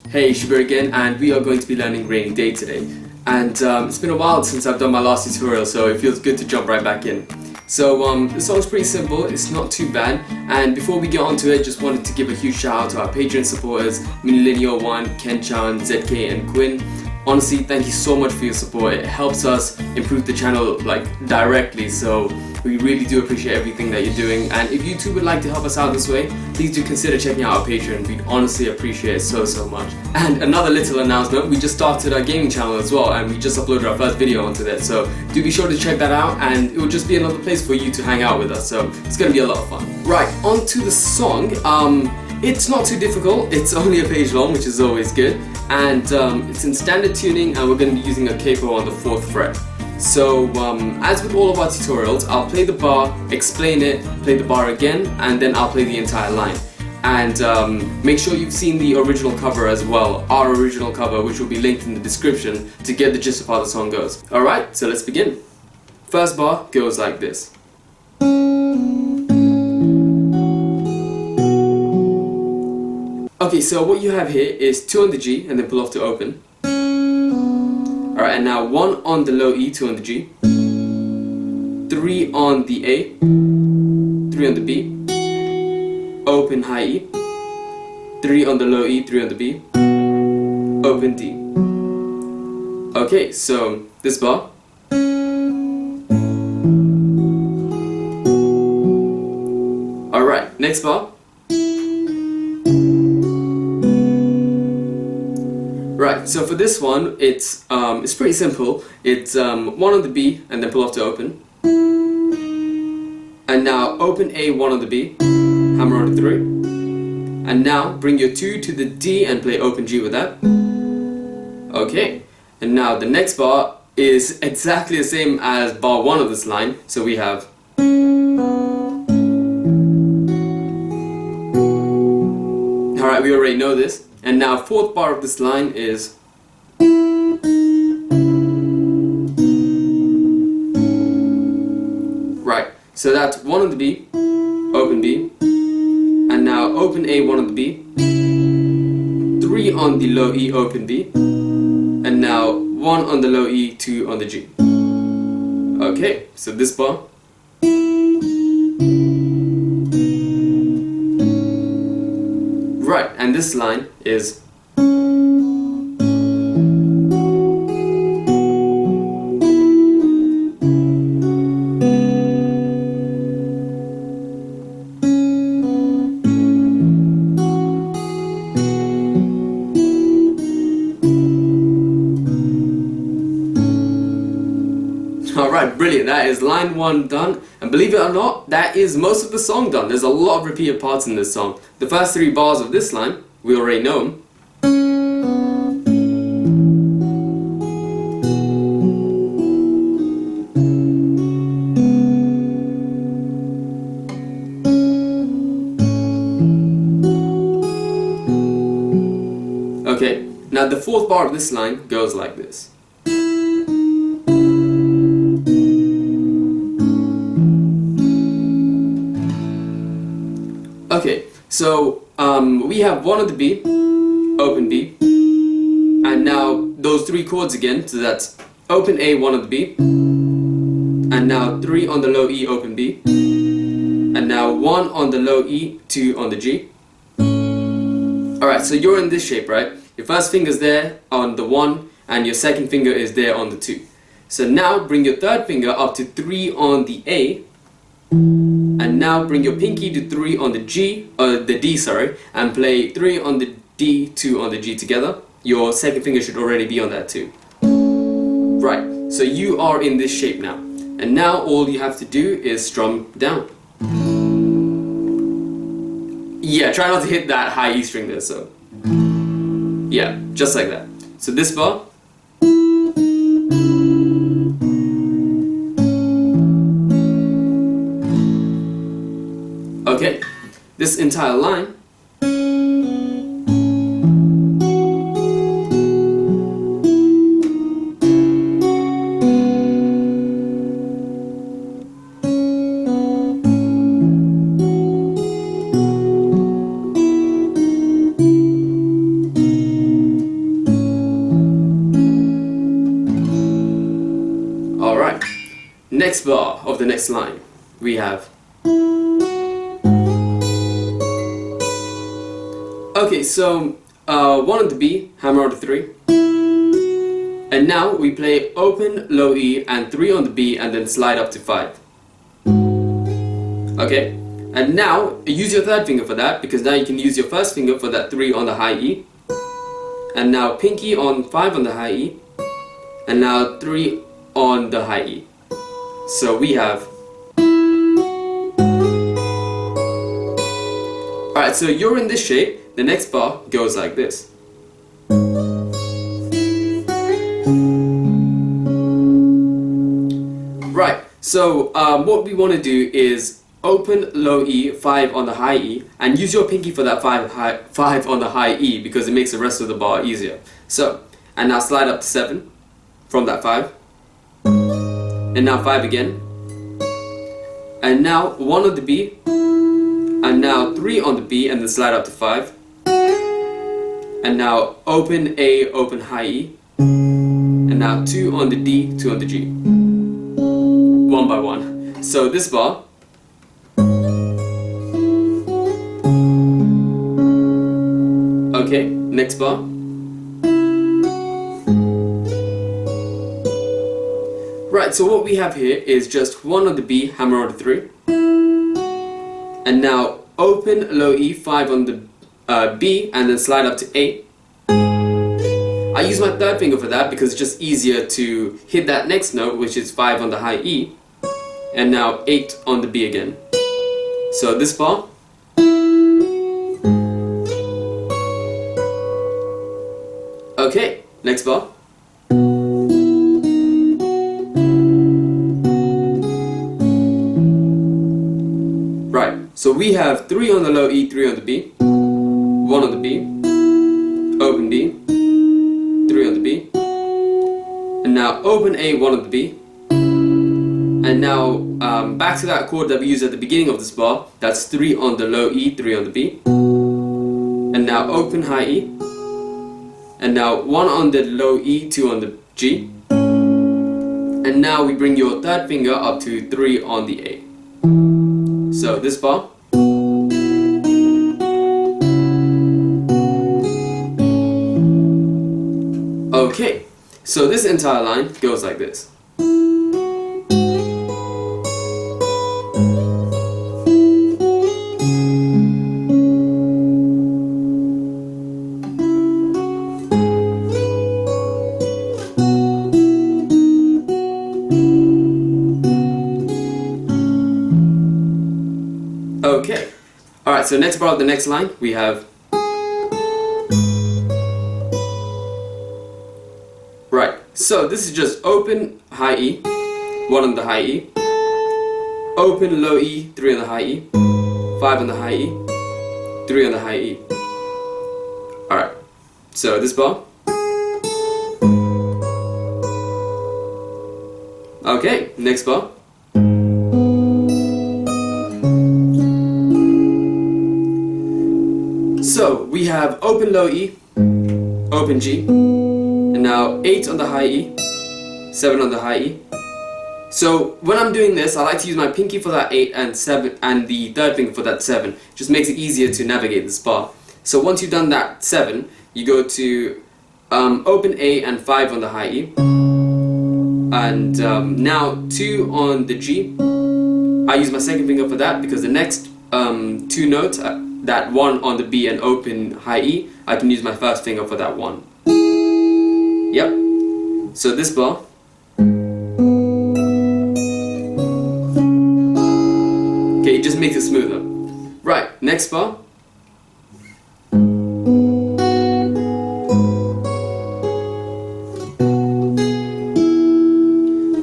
Hey, Shubir again, and we are going to be learning Rainy Day today. And it's been a while since I've done my last tutorial, so it feels good to jump right back in. So the song's pretty simple, it's not too bad, and before we get onto it, just wanted to give a huge shout out to our Patreon supporters, Minilinear1, Ken-chan, ZK and Quinn. Honestly, thank you so much for your support. It helps us improve the channel directly, so we really do appreciate everything that you're doing. And if you too would like to help us out this way, please do consider checking out our Patreon. We'd honestly appreciate it so much. And another little announcement, we just started our gaming channel as well, and we just uploaded our first video onto that, so do be sure to check that out, and it will just be another place for you to hang out with us, so it's gonna be a lot of fun. Right, on to the song. It's not too difficult, it's only a page long, which is always good, and it's in standard tuning, and we're going to be using a capo on the 4th fret. So as with all of our tutorials, I'll play the bar, explain it, play the bar again, and then I'll play the entire line. And make sure you've seen the original cover as well, our original cover, which will be linked in the description to get the gist of how the song goes. Alright, so let's begin. First bar goes like this. Okay, so what you have here is 2 on the G and then pull off to open. Alright, and now 1 on the low E, 2 on the G, 3 on the A, 3 on the B, open high E, 3 on the low E, 3 on the B, open D. Okay, so this bar. Alright, next bar. Right, so for this one, it's pretty simple. It's 1 on the B and then pull off to open. And now open A, 1 on the B, hammer on the 3. And now bring your 2 to the D and play open G with that. Okay, and now the next bar is exactly the same as bar 1 of this line. So we have alright, we already know this. And now 4th bar of this line is right, so that's 1 on the B, open B, and now open A, 1 on the B, 3 on the low E, open B, and now 1 on the low E, 2 on the G. Okay, so this bar. Right, and this line is alright, brilliant. That is line 1 done, and believe it or not, that is most of the song done. There's a lot of repeated parts in this song. The first 3 bars of this line, we already know them. Okay, now the 4th bar of this line goes like this. Okay, so we have 1 on the B, open B, and now those 3 chords again, so that's open A, 1 on the B, and now 3 on the low E, open B, and now 1 on the low E, 2 on the G. Alright, so you're in this shape, right? Your first finger's there on the 1, and your second finger is there on the 2. So now bring your 3rd finger up to 3 on the A, and now bring your pinky to 3 on the G, the D, sorry, and play 3 on the D, 2 on the G together. Your second finger should already be on that too. Right, so you are in this shape now. And now all you have to do is strum down. Yeah, try not to hit that high E string there, so. Yeah, just like that. So this bar. Okay, this entire line. next bar of the next line, we have. Okay, so 1 on the B, hammer on the 3. And now we play open, low E, and 3 on the B, and then slide up to 5. Okay, and now use your third finger for that, because now you can use your first finger for that 3 on the high E. And now pinky on 5 on the high E. And now 3 on the high E. So we have. Alright, so you're in this shape. The next bar goes like this. Right, so what we want to do is open low E, 5 on the high E, and use your pinky for that 5 on the high E, because it makes the rest of the bar easier. So, and now slide up to 7 from that 5, and now 5 again, and now 1 on the B, and now 3 on the B, and then slide up to 5, and now open A, open high E, and now 2 on the D, 2 on the G, 1 by 1. So this bar. Okay, next bar. Right, so what we have here is just 1 on the B, hammer on the 3. And now open low E, 5 on the B, and then slide up to A. I use my third finger for that because it's just easier to hit that next note, which is 5 on the high E. And now 8 on the B again. So this bar. Okay, next bar. Right, so we have 3 on the low E, 3 on the B, 1 on the B, open B, 3 on the B, and now open A, 1 on the B, and now back to that chord that we used at the beginning of this bar, that's 3 on the low E, 3 on the B, and now open high E, and now 1 on the low E, 2 on the G, and now we bring your third finger up to 3 on the A. So this bar. Okay, so this entire line goes like this. Okay, alright, so next bar of the next line we have. Right, so this is just open high E, 1 on the high E, open low E, 3 on the high E, 5 on the high E, 3 on the high E. Alright, so this bar. Okay, next bar. So we have open low E, open G, and now 8 on the high E, 7 on the high E. So when I'm doing this, I like to use my pinky for that 8 and 7 and the third finger for that 7. It just makes it easier to navigate this bar. So once you've done that 7, you go to open A and 5 on the high E, and now 2 on the G. I use my second finger for that because the next 2 notes, that 1 on the B and open high E, I can use my first finger for that 1. Yep. So this bar. Okay, it just makes it smoother. Right, next bar.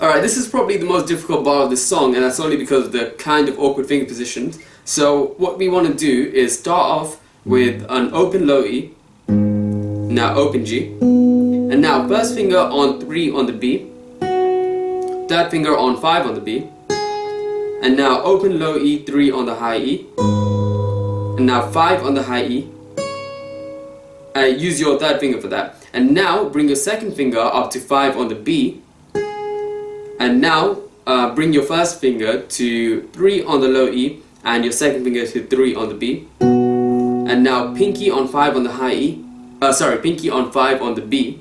Alright, this is probably the most difficult bar of this song, and that's only because of the kind of awkward finger positions. So what we want to do is start off with an open low E, now open G, and now first finger on 3 on the B, third finger on 5 on the B, and now open low E, 3 on the high E, and now 5 on the high E. Use your third finger for that, and now bring your second finger up to 5 on the B, and now bring your first finger to 3 on the low E and your second finger to 3 on the B. And now pinky on 5 on the high E. Pinky on 5 on the B.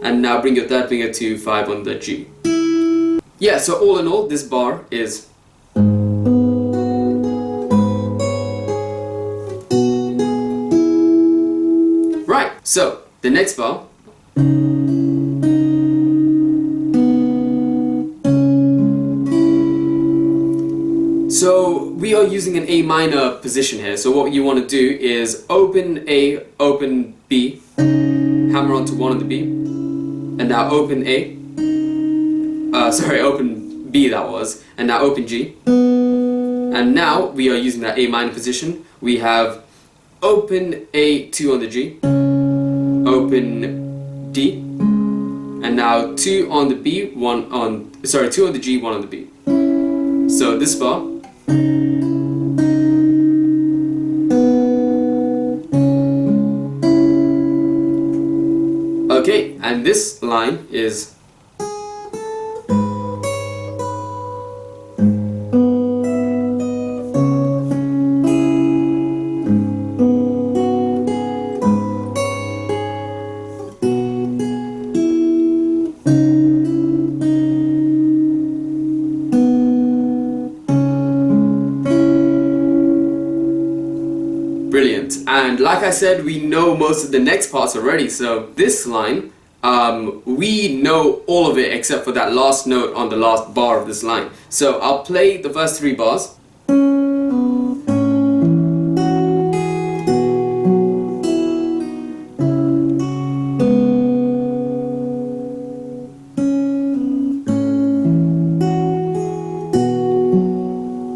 And now bring your third finger to 5 on the G. Yeah, so all in all, this bar is. Right, so the next bar. So we are using an A minor position here. So what you want to do is open A, open B, hammer onto 1 on the B, and now open A. Open B that was, and now open G. And now we are using that A minor position. We have open A2 on the G, open D, and now 2 on the B, 2 on the G, 1 on the B. So this bar. Okay, and this line is. Brilliant. And like I said, we know most of the next parts already, so this line, we know all of it except for that last note on the last bar of this line. So I'll play the first 3 bars.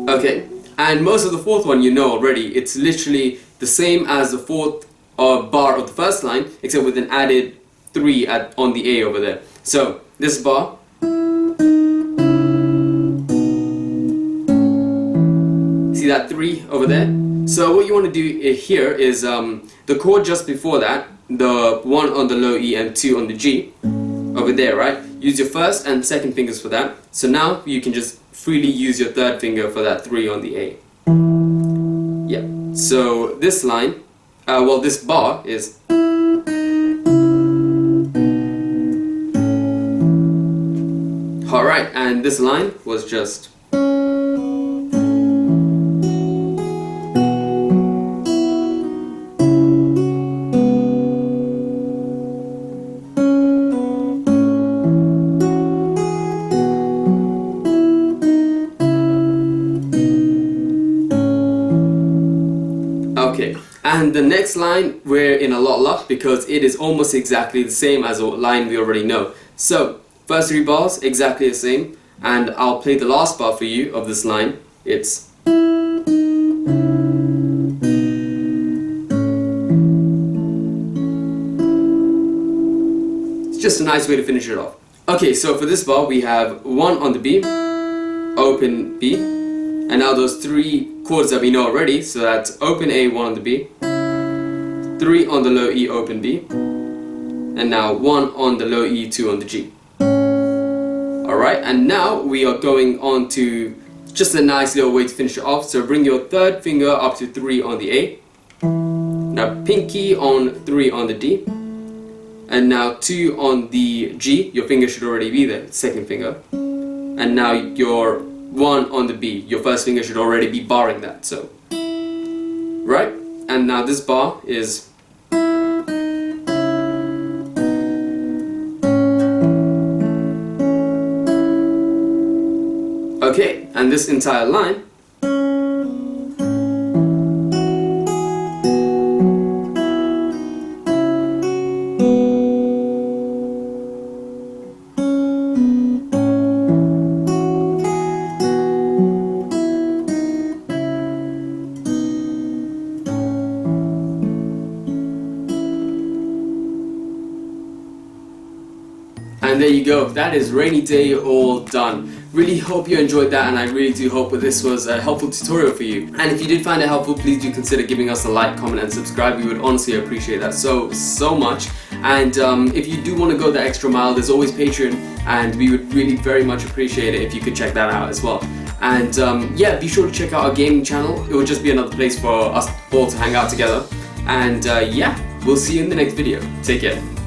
Okay, and most of the fourth one you know already. It's literally the same as the fourth bar of the first line, except with an added 3 on the A over there. So this bar. See that 3 over there? So what you want to do here is the chord just before that, the 1 on the low E and 2 on the G, over there, right? Use your first and second fingers for that. So now you can just freely use your third finger for that 3 on the A. Yeah. So this line, this bar is. Alright, and this line was just. Okay, and the next line we're in a lot of luck because it is almost exactly the same as a line we already know. So, first 3 bars, exactly the same, and I'll play the last bar for you of this line. It's. It's just a nice way to finish it off. Okay, so for this bar we have 1 on the B, open B, and now those 3 chords that we know already, so that's open A, 1 on the B, 3 on the low E, open B, and now 1 on the low E, 2 on the G. Alright, and now we are going on to just a nice little way to finish it off. So bring your third finger up to 3 on the A, now pinky on 3 on the D, and now 2 on the G. Your finger should already be there, second finger, and now your 1 on the B. Your first finger should already be barring that, so. Right? And now this bar is. Okay, and this entire line. And there you go, that is Rainy Day all done. Really hope you enjoyed that, and I really do hope that this was a helpful tutorial for you. And if you did find it helpful, please do consider giving us a like, comment and subscribe. We would honestly appreciate that so much. And if you do want to go the extra mile, there's always Patreon, and we would really very much appreciate it if you could check that out as well. And yeah, be sure to check out our gaming channel. It will just be another place for us all to hang out together. And yeah, we'll see you in the next video. Take care.